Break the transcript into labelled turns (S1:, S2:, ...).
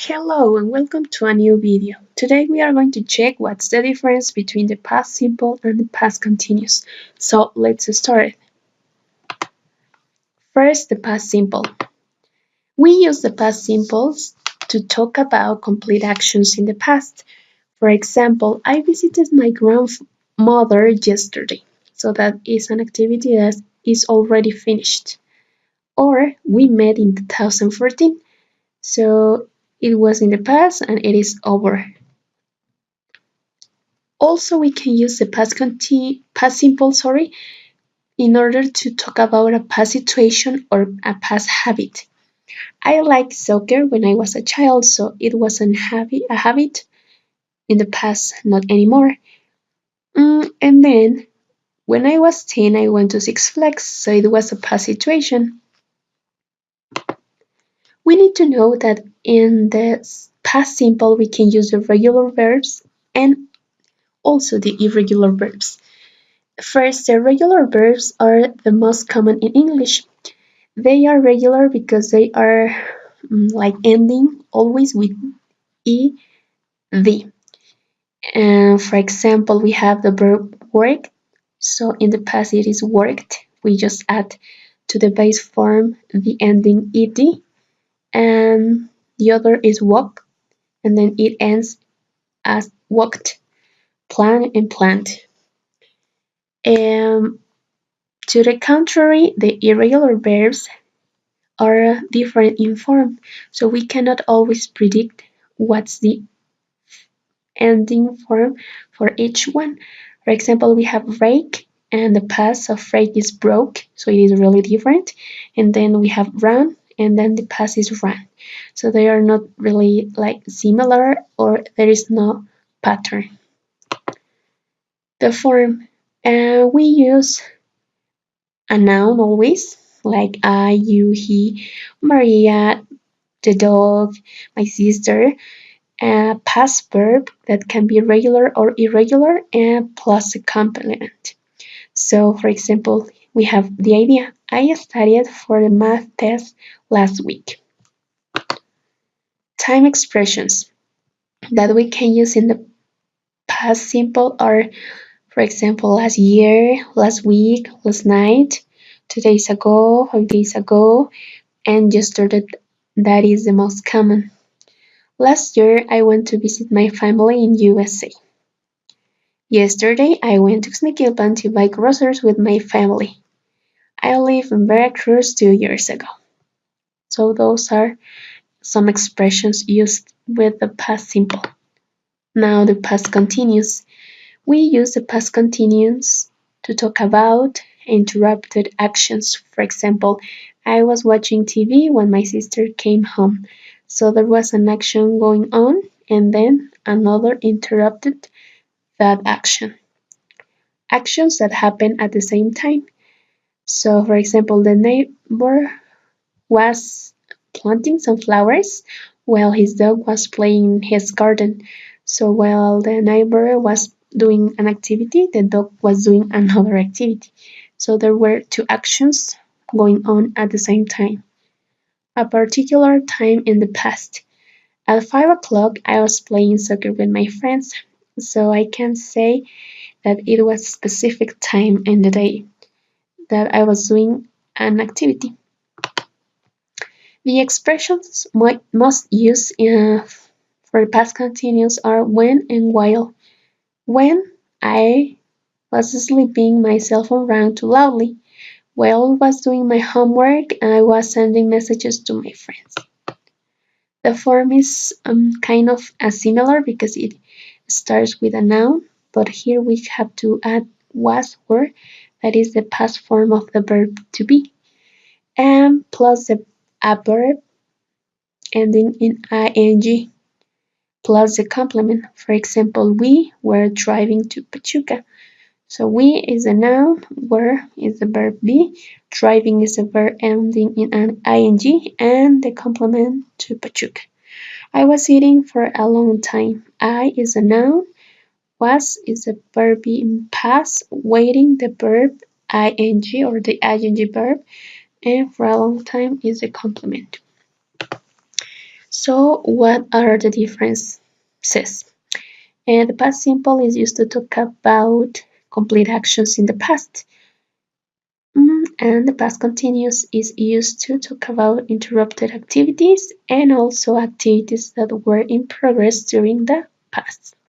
S1: Hello and welcome to a new video. Today we are going to check what's the difference between the past simple and the past continuous. So let's start. First, the past simple. We use the past simples to talk about complete actions in the past. For example, I visited my grandmother yesterday. So that is an activity that is already finished. Or we met in 2014. So it was in the past and it is over. Also, we can use the past simple, in order to talk about a past situation or a past habit. I liked soccer when I was a child, so it was a habit in the past, not anymore. And then when I was 10, I went to Six Flags, so it was a past situation. We need to know that in the past simple, we can use the regular verbs and also the irregular verbs. First, the regular verbs are the most common in English. They are regular because they are like ending always with ed. And for example, we have the verb work. So in the past, it is worked. We just add to the base form the ending ed. And the other is walk. And then it ends as walked, plan, and planned. To the contrary, the irregular verbs are different in form, so we cannot always predict what's the ending form for each one. For example, we have rake, and the past of rake is broke, so it is really different. And then we have run, and then the past is run. So they are not really like similar, or there is no pattern. The form, we use a noun always, like I, you, he, Maria, the dog, my sister, a past verb that can be regular or irregular, and plus a complement. So, for example, we have the idea I studied for the math test last week. Time expressions that we can use in the past simple are, for example, last year, last week, last night, 2 days ago, 5 days ago, and yesterday. That is the most common. Last year, I went to visit my family in USA. Yesterday, I went to Xmiquilpan to buy groceries with my family. I lived in Veracruz 2 years ago. So those are some expressions used with the past simple. Now the past continuous. We use the past continuous to talk about interrupted actions. For example, I was watching TV when my sister came home. So there was an action going on and then another interrupted that action. Actions that happen at the same time. So, for example, the neighbor was planting some flowers while his dog was playing in his garden. So, while the neighbor was doing an activity, the dog was doing another activity. So, there were two actions going on at the same time. A particular time in the past. At 5 o'clock, I was playing soccer with my friends, so I can say that it was a specific time in the day that I was doing an activity. The expressions most used for past continuous are when and while. When I was sleeping, my cell phone rang too loudly. While I was doing my homework, I was sending messages to my friends. The form is kind of similar because it starts with a noun, but here we have to add was, were, that is the past form of the verb to be, and plus a verb ending in ing, plus the complement. For example, we were driving to Pachuca. So we is a noun, were is the verb be, driving is a verb ending in an ing, and the complement to Pachuca. I was eating for a long time. I is a noun, was is the verb in past, waiting the verb ing or the ing verb, and for a long time is the complement. So, what are the differences? And the past simple is used to talk about complete actions in the past. And the past continuous is used to talk about interrupted activities and also activities that were in progress during the past.